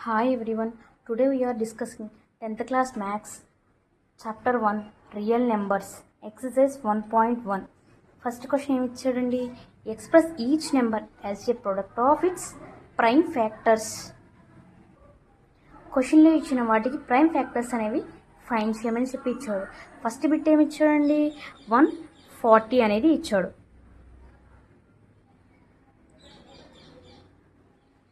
Hi everyone, today we are discussing 10th class Maths Chapter 1 Real Numbers Exercise 1.1. First question ఏమి ఇచ్చాడండి? Express each number as a product of its prime factors. క్వశ్చన్లో ఇచ్చిన వాటికి prime factors అనేవి find చేయమని చెప్పి ఇచ్చాడు. First bit ఏమి ఇచ్చాడండి? 140 అనేది ఇచ్చాడు.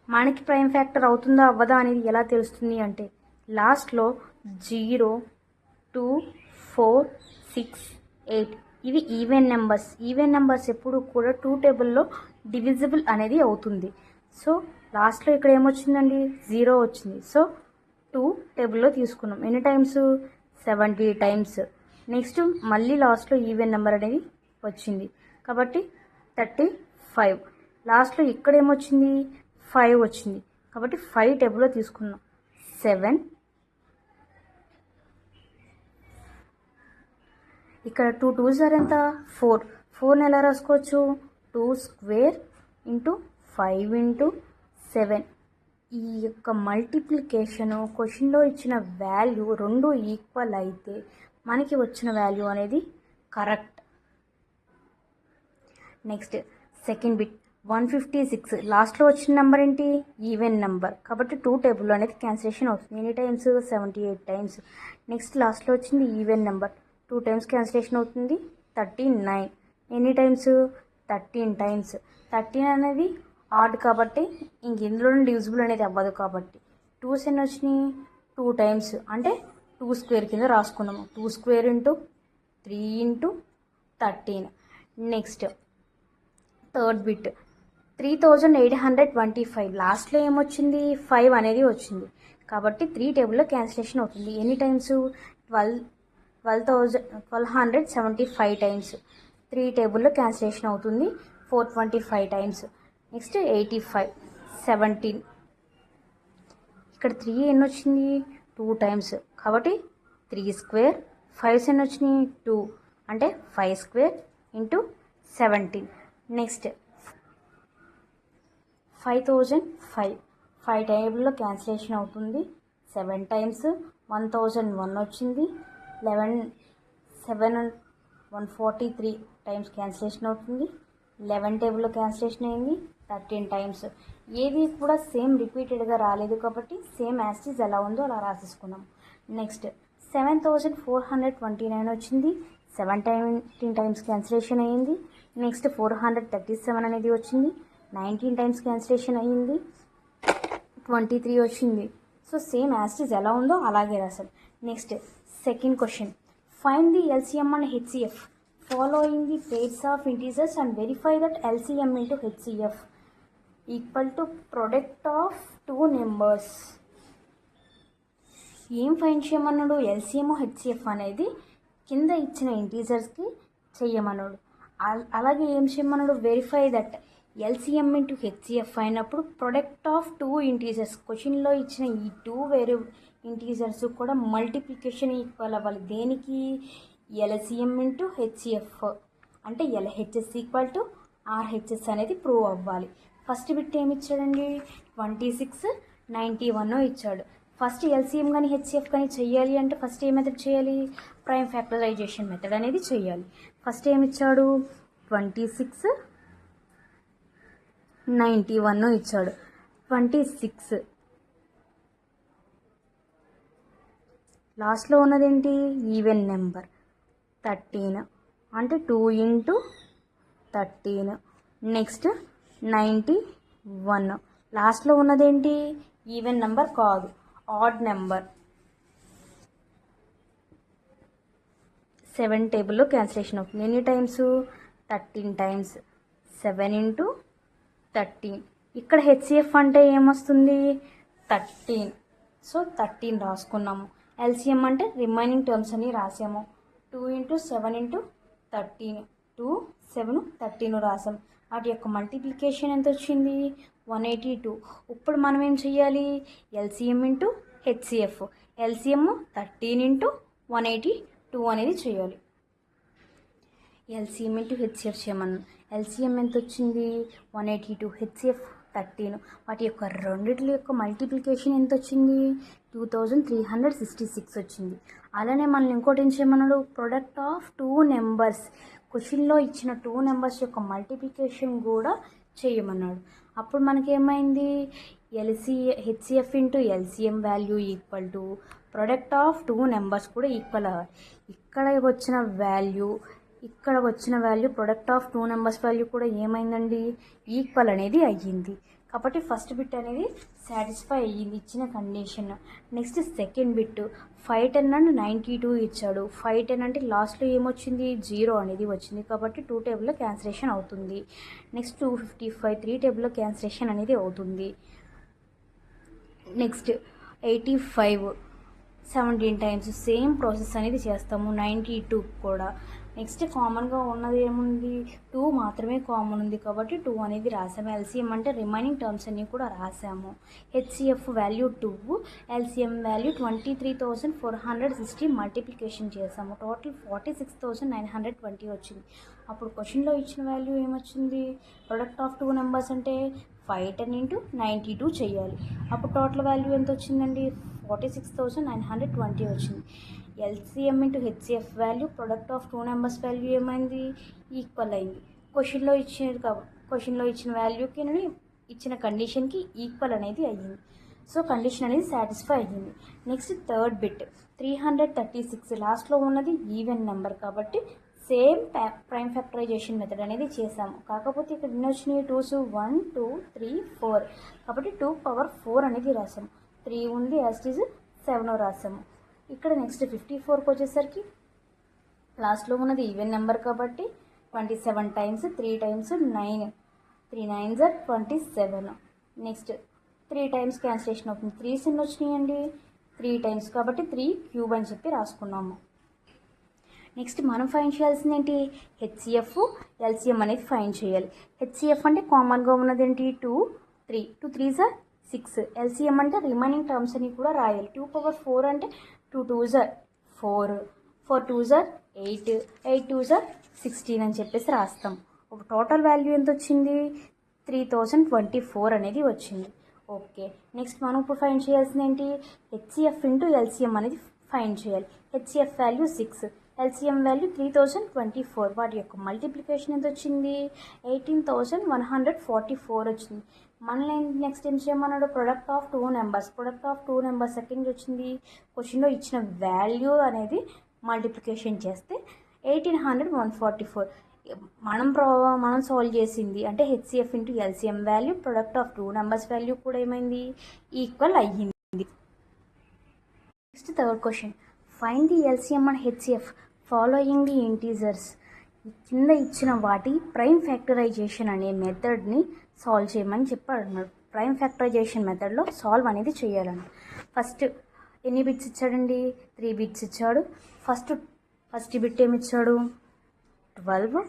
మనకి ప్రైమ్ ఫ్యాక్టర్ అవుతుందా అవ్వదా అనేది ఎలా తెలుస్తుంది అంటే లాస్ట్లో 0, 2, 4, 6, 8 ఇవి ఈవెన్ నెంబర్స్ ఎప్పుడు కూడా 2 టేబుల్లో డివిజిబుల్ అనేది అవుతుంది. సో లాస్ట్లో ఇక్కడ ఏమొచ్చిందండి? 0 వచ్చింది. సో 2 టేబుల్లో తీసుకున్నాం. ఎన్ని టైమ్స్? 70 టైమ్స్. నెక్స్ట్ మళ్ళీ లాస్ట్లో ఈవెన్ నెంబర్ అనేది వచ్చింది కాబట్టి 35. లాస్ట్లో ఇక్కడ ఏమొచ్చింది? 5 వచ్చింది కాబట్టి 5 టేబుల్లో తీసుకున్నాం. 7 ఇక్కడ 2 2s ఎంత? 4ని ఎలా రాసుకోవచ్చు? 2 స్క్వేర్ ఇంటూ 5 ఇంటూ 7. ఈ యొక్క మల్టిప్లికేషను క్వశ్చన్లో ఇచ్చిన వాల్యూ రెండు ఈక్వల్ అయితే మనకి వచ్చిన వాల్యూ అనేది కరెక్ట్. Next second bit 156. లాస్ట్లో వచ్చిన నెంబర్ ఏంటి? ఈవెన్ నెంబర్ కాబట్టి 2 టేబుల్లో అనేది క్యాన్సిలేషన్ అవుతుంది. ఎన్ని టైమ్స్? 78 టైమ్స్. నెక్స్ట్ లాస్ట్లో వచ్చింది ఈవెన్ నెంబర్ 2 టైమ్స్ క్యాన్సిలేషన్ అవుతుంది. 39. ఎన్ని టైమ్స్? 13 టైమ్స్. 13 అనేది ఆడ్ కాబట్టి ఇంక ఇందులో డివిజిబుల్ అనేది అవ్వదు కాబట్టి 2s ఎన్ని వచ్చినాయి? 2 టైమ్స్ అంటే 2 స్క్వేర్ కింద రాసుకున్నాము. 2 square into 3 into 13. Next third bit 3825. లాస్ట్లో ఏమొచ్చింది? 5 అనేది వచ్చింది కాబట్టి 3 టేబుల్లో క్యాన్సిలేషన్ అవుతుంది. ఎన్ని టైమ్స్? 1275 టైమ్స్. 3 టేబుల్లో క్యాన్సిలేషన్ అవుతుంది. 425 టైమ్స్. నెక్స్ట్ 85, 17. ఇక్కడ 3 ఎన్ని వచ్చింది? 2 టైమ్స్ కాబట్టి 3 స్క్వేర్. 5s ఎన్ని వచ్చినాయి? 2 అంటే 5 స్క్వేర్ ఇంటూ 17. నెక్స్ట్ 5005. 5 టేబుల్లో క్యాన్సిలేషన్ అవుతుంది. 7 టైమ్స్. 1001 వచ్చింది. 143 టైమ్స్ క్యాన్సిలేషన్ అవుతుంది. 11 టేబుల్లో క్యాన్సిలేషన్ అయింది. 13 టైమ్స్. ఏది కూడా సేమ్ రిపీటెడ్గా రాలేదు కాబట్టి సేమ్ యాజ్ ఇట్ ఎలా ఉందో అలా రాసేసుకున్నాం. నెక్స్ట్ 7429 వచ్చింది. 17 టైమ్స్ క్యాన్సిలేషన్ అయ్యింది. నెక్స్ట్ 437 అనేది వచ్చింది. 19 టైమ్స్ క్యాన్సిలేషన్ అయ్యింది. 23 వచ్చింది. సో సేమ్ యాజ్ ఇట్ ఎలా ఉందో అలాగే రాశారు. Next second question find the LCM and HCF following the pairs of integers and verify that LCM into HCF equal to product of 2 numbers. ఏం find చేయమన్నాడు? LCM HCF అనేది కింద ఇచ్చిన ఇంటీజర్స్కి చెయ్యమన్నాడు. అలాగే ఏం చేయమన్నాడు? Verify that LCM into HCF అయినప్పుడు product of 2 integers. క్వశ్చన్లో ఇచ్చిన ఈ 2 వేరే ఇంటీజర్స్ కూడా మల్టిప్లికేషన్ ఈక్వల్ అవ్వాలి. దేనికి? ఎల్సిఎం ఇంటూ హెచ్సిఎఫ్ అంటే ఎల్హెచ్ఎస్ ఈక్వల్ టు ఆర్హెచ్ఎస్ అనేది ప్రూవ్ అవ్వాలి. ఫస్ట్ బిట్ ఏమి ఇచ్చాడండి? 26, 91 ఇచ్చాడు. ఫస్ట్ ఎల్సిఎం కానీ హెచ్సిఎఫ్ కానీ చెయ్యాలి అంటే ఫస్ట్ ఏ మెథడ్ చేయాలి? ప్రైమ్ ఫ్యాక్టరైజేషన్ మెథడ్ అనేది చేయాలి. ఫస్ట్ ఏమి ఇచ్చాడు? 26, 91 ఇచ్చాడు. 26 లాస్ట్లో ఉన్నదేంటి? ఈవెన్ నెంబర్ 13 అంటే 2 ఇంటూ 13. నెక్స్ట్ 91 లాస్ట్లో ఉన్నదేంటి? ఈవెన్ నెంబర్ కాదు, ఆడ్ నెంబర్. 7 టేబుల్లో క్యాన్సిలేషన్ అవుతుంది. ఎన్ని టైమ్స్? 13 టైమ్స్. 7 ఇంటూ 13. ఇక్కడ హెచ్సిఎఫ్ అంటే ఏమొస్తుంది? 13. సో 13 రాసుకున్నాము. ఎల్సిఎం అంటే రిమైనింగ్ టర్మ్స్ అని రాసాము. 2 ఇంటూ 7 ఇంటూ 13. 2, 7, 13 రాసాం. వాటి యొక్క మల్టిప్లికేషన్ ఎంత వచ్చింది? 182. ఇప్పుడు మనం ఏం చెయ్యాలి? LCM into HCF. LCM 13 into 182 అనేది చేయాలి. ఎల్సిఎం ఇంటూ హెచ్సిఎఫ్ చేయమన్నాను. ఎల్సిఎం ఎంత వచ్చింది? 182. హెచ్సిఎఫ్ 13. వాటి యొక్క రెండిటి యొక్క మల్టిప్లికేషన్ ఎంత వచ్చింది? 2366 వచ్చింది. అలానే మనం ఇంకోటి ఏం చేయమన్నాడు? ప్రొడక్ట్ ఆఫ్ 2 నెంబర్స్, క్వశ్చన్లో ఇచ్చిన 2 నెంబర్స్ యొక్క మల్టిప్లికేషన్ కూడా చేయమన్నాడు. అప్పుడు మనకేమైంది? HCF into LCM value equal to product of 2 numbers కూడా ఈక్వల్ అవ్వాలి. ఇక్కడ వచ్చిన value product of 2 numbers value కూడా ఏమైందండి? ఈక్వల్ అనేది అయ్యింది. కాబట్టి ఫస్ట్ బిట్ అనేది సాటిస్ఫై అయ్యింది ఇచ్చిన condition. Next second bit 510 and 92 ఇచ్చాడు. 510 అంటే లాస్ట్లో ఏమొచ్చింది? 0 అనేది వచ్చింది. కాబట్టి 2 టేబుల్లో క్యాన్సిలేషన్ అవుతుంది. నెక్స్ట్ 255 3 టేబుల్లో క్యాన్సిలేషన్ అనేది అవుతుంది. నెక్స్ట్ 85 17 టైమ్స్ సేమ్ ప్రాసెస్ అనేది చేస్తాము. 92 కూడా. నెక్స్ట్ కామన్గా ఉన్నది ఏముంది? 2 మాత్రమే కామన్ ఉంది కాబట్టి 2 అనేది రాసాము. ఎల్సిఎం అంటే రిమైనింగ్ టర్మ్స్ అన్నీ కూడా రాసాము. HCF value 2, LCM value 23,460 multiplication చేసాము. టోటల్ 46,920 వచ్చింది. అప్పుడు క్వశ్చన్లో ఇచ్చిన వాల్యూ ఏమొచ్చింది? ప్రొడక్ట్ ఆఫ్ 2 నెంబర్స్ అంటే 510 ఇంటూ 92 చేయాలి. అప్పుడు టోటల్ వాల్యూ ఎంత వచ్చిందండి? 46,920 వచ్చింది. LCM into HCF value product of 2 numbers value ఏమైంది? ఈక్వల్ అయింది. క్వశ్చన్లో ఇచ్చిన వాల్యూకి ఇచ్చిన కండిషన్కి ఈక్వల్ అనేది అయ్యింది. సో కండిషన్ అనేది సాటిస్ఫై అయ్యింది. నెక్స్ట్ థర్డ్ బిట్ 336 లాస్ట్లో ఉన్నది ఈవెన్ నెంబర్ కాబట్టి సేమ్ ప్రైమ్ ఫ్యాక్టరైజేషన్ మెథడ్ అనేది చేసాము. కాకపోతే ఇక్కడ ఎన్ని వచ్చినాయి? 2s 1 2 3 4 కాబట్టి 2 పవర్ 4 అనేది రాసాము. 3 ఉంది, యాజ్ ఇట్ ఈజ్ 7 రాసాము. ఇక్కడ నెక్స్ట్ 54కి వచ్చేసరికి లాస్ట్లో ఉన్నది ఈవెన్ నెంబర్ కాబట్టి 27 times 3 times 9, 3 9s are 27. Next 3 times cancellation అవుతుంది. 3s ఎన్ని వచ్చినాయండి? 3 టైమ్స్ కాబట్టి 3 క్యూబ్ అని చెప్పి రాసుకున్నాము. నెక్స్ట్ మనం ఫైండ్ చేయాల్సింది ఏంటి? హెచ్సిఎఫ్ ఎల్సిఎం అనేది ఫైండ్ చేయాలి. హెచ్సిఎఫ్ అంటే కామన్గా ఉన్నది ఏంటి? 2 3 2 3s are 6. ఎల్సిఎం అంటే రిమైనింగ్ టర్మ్స్ అని కూడా రాయాలి. 2 పవర్ 4 అంటే 2 2s are 4, 4 2s are 8, 8 2s are 16 అని చెప్పేసి రాస్తాం. ఒక టోటల్ వాల్యూ ఎంత వచ్చింది? 3024 అనేది వచ్చింది. ఓకే, నెక్స్ట్ మనం ఇప్పుడు ఫైండ్ చేయాల్సింది ఏంటి? హెచ్సిఎఫ్ ఇంటూ ఎల్సిఎం అనేది ఫైండ్ చేయాలి. HCF value 6, LCM value 3024. వాటి యొక్క మల్టిప్లికేషన్ ఎంత వచ్చింది? 18,144 వచ్చింది. మనల్ని నెక్స్ట్ ఏం చేయమన్నాడు? Product of 2 numbers. Product of 2 numbers second వచ్చింది. క్వశ్చన్లో ఇచ్చిన వాల్యూ అనేది మల్టిప్లికేషన్ చేస్తే 18,144. మనం సాల్వ్ చేసింది అంటే HCF into LCM value product of 2 numbers value కూడా ఏమైంది? ఈక్వల్ అయ్యింది. Next third question, find the LCM and HCF following the integers. కింద ఇచ్చిన వాటి ప్రైమ్ ఫ్యాక్టరైజేషన్ అనే మెథడ్ని సాల్వ్ చేయమని చెప్పాడు. ప్రైమ్ ఫ్యాక్టరైజేషన్ మెథడ్లో సాల్వ్ అనేది చేయాలన్న. ఫస్ట్ ఎన్ని బిట్స్ ఇచ్చాడండి? 3 బిట్స్ ఇచ్చాడు. ఫస్ట్ బిట్ ఏమి ఇచ్చాడు? 12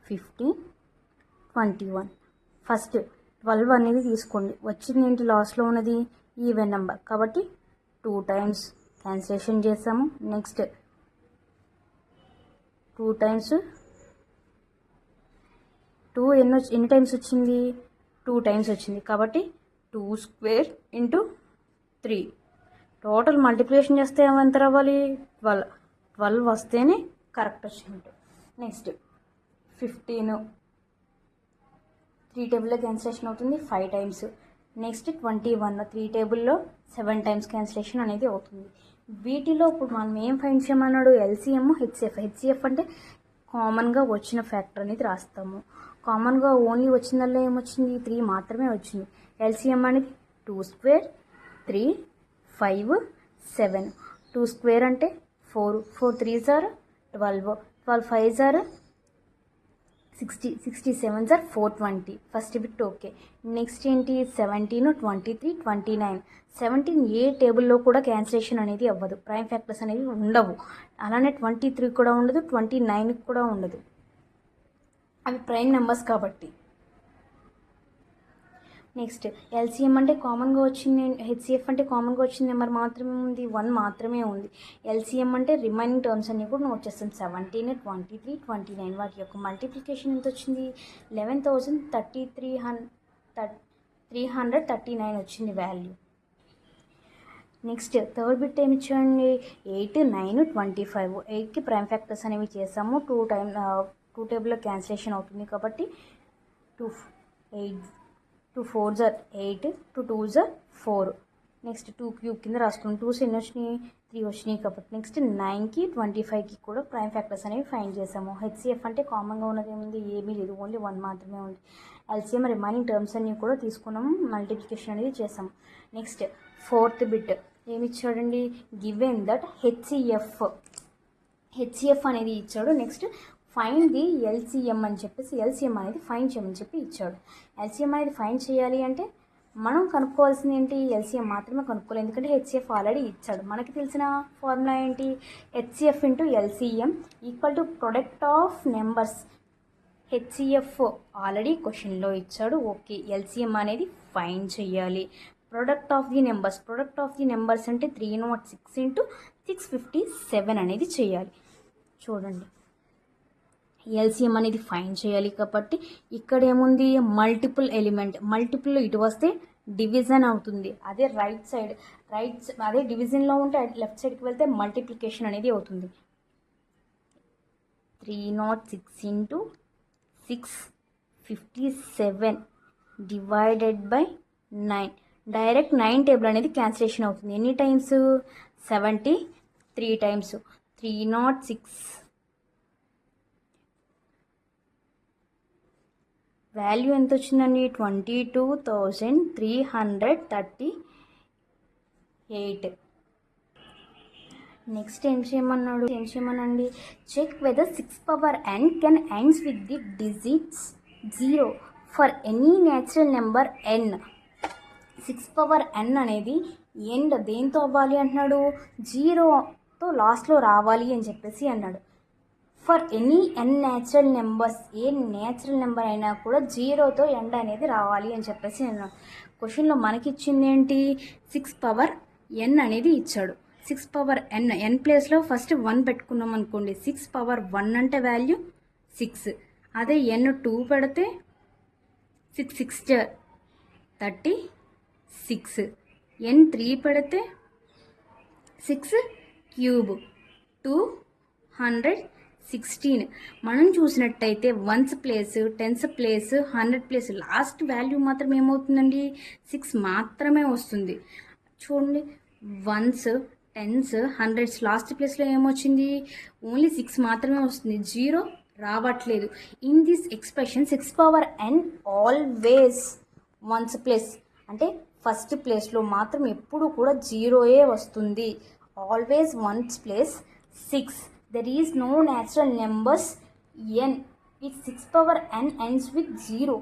15 21. ఫస్ట్ 12 అనేది తీసుకోండి. వచ్చింది ఏంటి? లాస్ట్లో ఉన్నది ఈవెన్ నెంబర్ కాబట్టి 2 టైమ్స్ క్యాన్సిలేషన్ చేసాము. నెక్స్ట్ 2 టైమ్స్ 2 ఎన్ని టైమ్స్ వచ్చింది? 2 టైమ్స్ వచ్చింది కాబట్టి 2 స్క్వేర్ ఇంటూ 3. టోటల్ మల్టిప్లికేషన్ చేస్తే ఎంత రావాలి? 12 వస్తేనే కరెక్ట్ వచ్చినట్టు. నెక్స్ట్ 15 3 టేబుల్లో క్యాన్సిలేషన్ అవుతుంది 5 టైమ్స్. నెక్స్ట్ 21 3 టేబుల్లో 7 టైమ్స్ క్యాన్సిలేషన్ అనేది అవుతుంది. వీటిలో ఇప్పుడు మనం ఏం ఫైండ్ చేయమన్నాడు? LCM HCF. హెచ్సిఎఫ్ అంటే కామన్గా వచ్చిన ఫ్యాక్టర్ అనేది రాస్తాము. కామన్గా ఓన్లీ వచ్చిందల్లా ఏమొచ్చింది? 3 మాత్రమే వచ్చింది. ఎల్సిఎం అనేది 2 స్క్వేర్ 3 5 7. 2 స్క్వేర్ అంటే 4, 4 3s are 12, 12 5s are 60, 67s are 420. First bit okay. Next ఏంటి? 17 23 29. 17 ఏ టేబుల్లో కూడా క్యాన్సిలేషన్ అనేది అవ్వదు. ప్రైమ్ ఫ్యాక్టర్స్ అనేవి ఉండవు. అలానే 23 కూడా ఉండదు, 29 కూడా ఉండదు. అవి ప్రైమ్ నెంబర్స్ కాబట్టి. నెక్స్ట్ ఎల్సిఎం అంటే కామన్గా వచ్చింది, హెచ్సిఎఫ్ అంటే కామన్గా వచ్చిన నెంబర్ మాత్రమే ఉంది, 1 మాత్రమే ఉంది. ఎల్సిఎం అంటే రిమైనింగ్ టర్మ్స్ అన్నీ కూడా నోట్ చేస్తాం. 17, 23, 29 వాటి యొక్క మల్టిప్లికేషన్ ఎంత వచ్చింది? 11,339 వచ్చింది వాల్యూ. నెక్స్ట్ థర్డ్ బిట్ ఏమి ఇచ్చాండి? 8, 9, 25. 8కి ప్రైమ్ ఫ్యాక్టర్స్ అనేవి చేసాము. 2 టేబుల్లో క్యాన్సిలేషన్ అవుతుంది కాబట్టి 2 4s are 8, 2 2s are 4. Next 2 cube కింద రాసుకున్నాం. 2s ఎన్ని వచ్చినాయి? 3 వచ్చినాయి కాబట్టి నెక్స్ట్ 9కి 25కి కూడా ప్రైమ్ ఫ్యాక్టర్స్ అనేవి ఫైండ్ చేసాము. హెచ్సిఎఫ్ అంటే కామన్గా ఉన్నది ఏముంది? ఏమీ లేదు, ఓన్లీ 1 మాత్రమే ఉంది. ఎల్సిఎం రిమైనింగ్ టర్మ్స్ అన్నీ కూడా తీసుకున్నాము, మల్టిప్లికేషన్ అనేది చేసాము. నెక్స్ట్ ఫోర్త్ బిట్ ఏమి ఇచ్చాడండి? గివెన్ దట్ హెచ్సిఎఫ్ అనేది ఇచ్చాడు. నెక్స్ట్ ఫైండ్ ది ఎల్సిఎం అని చెప్పేసి ఎల్సిఎం అనేది ఫైండ్ చేయమని చెప్పి ఇచ్చాడు. ఎల్సిఎం అనేది ఫైండ్ చేయాలి అంటే మనం కనుక్కోవాల్సింది ఏంటి? ఎల్సిఎం మాత్రమే కనుక్కోవాలి, ఎందుకంటే హెచ్సిఎఫ్ ఆల్రెడీ ఇచ్చాడు. మనకి తెలిసిన ఫార్ములా ఏంటి? HCF into LCM equal to product of numbers. HCF already క్వశ్చన్లో ఇచ్చాడు. ఓకే, ఎల్సిఎం అనేది ఫైండ్ చేయాలి. ప్రొడక్ట్ ఆఫ్ ది నెంబర్స్ అంటే 306 ఇంటూ 657 అనేది చేయాలి. చూడండి, ఎల్సిఎం అనేది ఫైండ్ చేయాలి కాబట్టి ఇక్కడ ఏముంది? Multiple element. మల్టిపుల్ ఇటు వస్తే డివిజన్ అవుతుంది. అదే అదే డివిజన్లో ఉంటే లెఫ్ట్ సైడ్కి వెళ్తే మల్టిప్లికేషన్ అనేది అవుతుంది. 306 into 657 divided by 9. Direct 9 table అనేది క్యాన్సిలేషన్ అవుతుంది. ఎన్ని టైమ్స్? 73 టైమ్స్. 306 వాల్యూ ఎంత వచ్చిందండి? 22,338. నెక్స్ట్ ఏం చేయమనండి? Check whether 6 power n can ends with the digits 0 for any natural number n. 6 power n అనేది ఎండ్ దేంతో అవ్వాలి అంటున్నాడు? 0తో లాస్ట్లో రావాలి అని చెప్పేసి అన్నాడు. For any n natural numbers, ఏ న్యాచురల్ నెంబర్ అయినా కూడా 0తో ఎండ్ అనేది రావాలి అని చెప్పేసి అన్నాడు. క్వశ్చన్లో మనకి ఇచ్చింది ఏంటి? 6 పవర్ n అనేది ఇచ్చాడు. 6 పవర్ n ప్లేస్లో ఫస్ట్ 1 పెట్టుకున్నాం అనుకోండి. 6 పవర్ 1 అంటే వాల్యూ 6. అదే n 2 పెడితే 6 6 36. n 3 పెడితే 6 క్యూబ్ 216. మనం చూసినట్టయితే 1s place, 10s place, 100 place last value మాత్రం ఏమవుతుందండి? 6 మాత్రమే వస్తుంది. చూడండి, 1s, 10s, 100s లాస్ట్ ప్లేస్లో ఏమొచ్చింది? ఓన్లీ 6 మాత్రమే వస్తుంది, 0 రావట్లేదు. In this expression 6 power n always 1s place అంటే ఫస్ట్ ప్లేస్లో మాత్రం ఎప్పుడు కూడా 0ఏ వస్తుంది. Always 1s place 6. There is no natural numbers n with 6 power n ends with 0.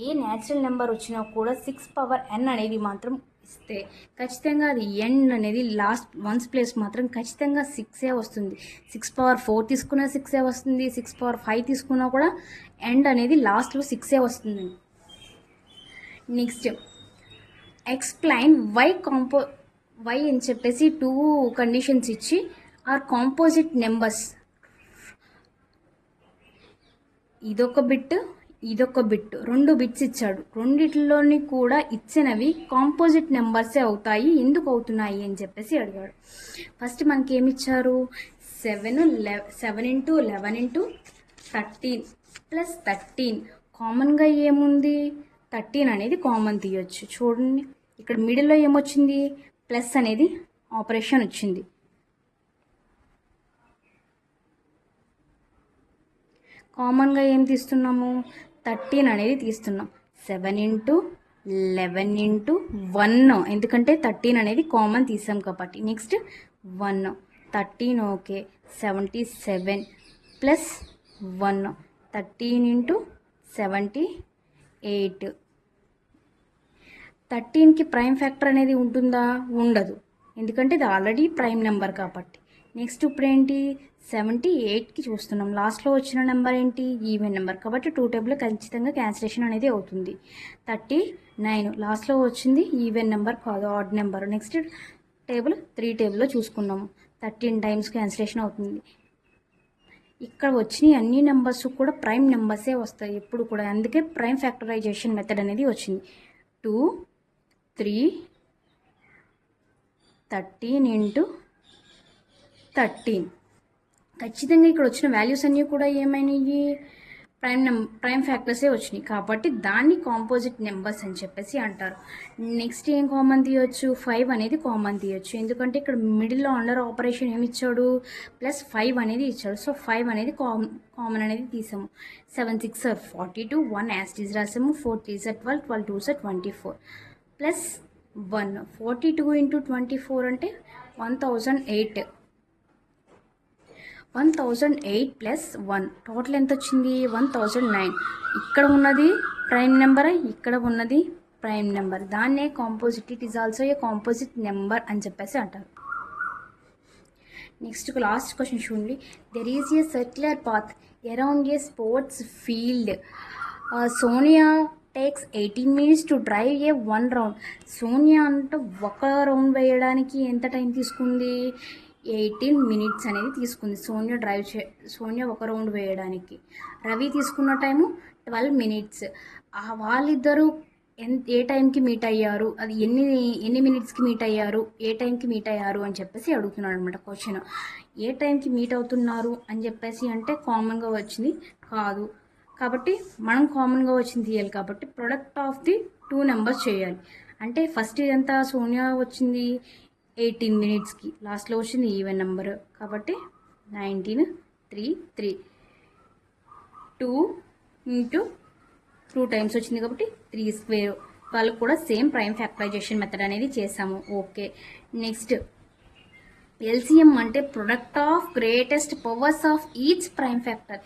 A natural number వచ్చినా కూడా 6 పవర్ n అనేది మాత్రం ఇస్తే ఖచ్చితంగా అది n అనేది లాస్ట్ 1s ప్లేస్ మాత్రం ఖచ్చితంగా 6ఏ వస్తుంది. 6 పవర్ 4 తీసుకున్నా 6ఏ వస్తుంది. 6 పవర్ 5 తీసుకున్నా కూడా ఎండ్ అనేది లాస్ట్లో 6ఏ వస్తుంది. నెక్స్ట్ ఎక్స్ప్లెయిన్ వై అని చెప్పేసి 2 కండిషన్స్ ఇచ్చి ఆర్ కాంపోజిట్ నెంబర్స్. ఇదొక బిట్, 2 బిట్స్ ఇచ్చాడు. రెండిట్లోని కూడా ఇచ్చినవి కాంపోజిట్ నెంబర్సే అవుతాయి. ఎందుకు అవుతున్నాయి అని చెప్పేసి అడిగాడు. ఫస్ట్ మనకి ఏమి ఇచ్చారు? 7 ఇంటూ 11 ఇంటూ 13 ప్లస్ 13. కామన్గా ఏముంది? 13 అనేది కామన్ తీయొచ్చు. చూడండి, ఇక్కడ మిడిల్లో ఏమొచ్చింది? ప్లస్ అనేది ఆపరేషన్ వచ్చింది. కామన్గా ఏం తీస్తున్నాము? 13 అనేది తీస్తున్నాం. 7 ఇంటూ 11 ఇంటూ 1, ఎందుకంటే 13 అనేది కామన్ తీసాం కాబట్టి. Next 1, 13 okay, 77 plus 1, 13 into 78. 13కి ప్రైమ్ ఫ్యాక్టర్ అనేది ఉంటుందా? ఉండదు, ఎందుకంటే ఇది ఆల్రెడీ ప్రైమ్ నెంబర్ కాబట్టి. నెక్స్ట్ ఇప్పుడు ఏంటి 78కి చూస్తున్నాం. లాస్ట్లో వచ్చిన నెంబర్ ఏంటి? Even number. కాబట్టి 2 టేబుల్ ఖచ్చితంగా క్యాన్సిలేషన్ అనేది అవుతుంది. 39 లాస్ట్లో వచ్చింది ఈవెన్ నెంబర్ కాదు, ఆడ్ నెంబర్. నెక్స్ట్ టేబుల్ 3 టేబుల్లో చూసుకున్నాము. 13 టైమ్స్ క్యాన్సిలేషన్ అవుతుంది. ఇక్కడ వచ్చిన అన్ని నెంబర్స్ కూడా ప్రైమ్ నెంబర్సే వస్తాయి ఎప్పుడు కూడా. అందుకే ప్రైమ్ ఫ్యాక్టరైజేషన్ మెథడ్ అనేది వచ్చింది. 2 3 13 ఇంటూ 13. ఖచ్చితంగా ఇక్కడ వచ్చిన వాల్యూస్ అన్నీ కూడా ఏమైనాయి? ప్రైమ్ ఫ్యాక్టర్సే వచ్చినాయి. కాబట్టి దాన్ని కాంపోజిట్ నెంబర్స్ అని చెప్పేసి అంటారు. నెక్స్ట్ ఏం కామన్ తీయొచ్చు? 5 అనేది కామన్ తీయొచ్చు. ఎందుకంటే ఇక్కడ మిడిల్లో అండర్ ఆపరేషన్ ఏమి ఇచ్చాడు? +5 అనేది ఇచ్చాడు. సో 5 అనేది కామన్ అనేది తీసాము. 7 6 are 42, 1 యాజ్ ఇట్ ఈజ్ రాసాము. 4 3 are 12, 12 2 are 24 +1. 42 ఇంటూ 24 అంటే 1008. 1008 + 1 టోటల్ ఎంత వచ్చింది? 1009. ఇక్కడ ఉన్నది ప్రైమ్ నెంబర్, ఇక్కడ ఉన్నది ప్రైమ్ నెంబర్. దాన్నే composite, it is also a composite number అని చెప్పేసి అంటారు. నెక్స్ట్ లాస్ట్ క్వశ్చన్ చూడండి. There is a circular path around a sports field. Sonia takes 18 minutes to drive a 1 round. Sonia అంటే ఒక రౌండ్ వేయడానికి ఎంత టైం తీసుకుంది? 18 minutes అనేది తీసుకుంది సోనియా ఒక రౌండ్ వేయడానికి. రవి తీసుకున్న టైము 12 minutes. వాళ్ళిద్దరూ ఏ టైంకి మీట్ అయ్యారు, అది ఎన్ని మినిట్స్కి మీట్ అయ్యారు, ఏ టైంకి మీట్ అయ్యారు అని చెప్పేసి అడుగుతున్నాడు అనమాట క్వశ్చన్. ఏ టైంకి మీట్ అవుతున్నారు అని చెప్పేసి అంటే కామన్గా వచ్చింది కాదు. కాబట్టి మనం కామన్గా వచ్చింది తీయాలి. కాబట్టి ప్రొడక్ట్ ఆఫ్ ది 2 నెంబర్స్ చేయాలి. అంటే ఫస్ట్ ఎంత? సోనియా వచ్చింది 18 minutesకి, లాస్ట్లో వచ్చింది ఈవెన్ నెంబర్ కాబట్టి 19 3 3. 2 ఇంటూ 2 టైమ్స్ వచ్చింది కాబట్టి 3 square. వాళ్ళకు కూడా సేమ్ ప్రైమ్ ఫ్యాక్టరైజేషన్ మెథడ్ అనేది చేసాము. ఓకే. నెక్స్ట్ ఎల్సిఎం అంటే product of greatest powers of each prime factor.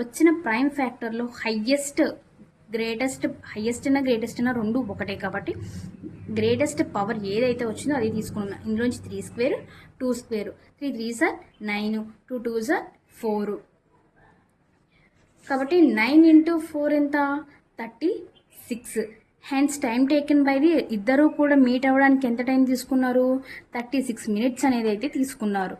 వచ్చిన ప్రైమ్ ఫ్యాక్టర్లో హయ్యెస్ట్ అయినా రెండు ఒకటే కాబట్టి గ్రేటెస్ట్ పవర్ ఏదైతే వచ్చిందో అది తీసుకున్నాం. ఇందులోంచి 3 square 2 square. 3 3s are 9, 2 2s are 4. కాబట్టి 9 ఇంటూ 4 ఎంత? 36. Hence time taken by the ఇద్దరు కూడా మీట్ అవ్వడానికి ఎంత టైం తీసుకున్నారు? 36 minutes అనేది అయితే తీసుకున్నారు.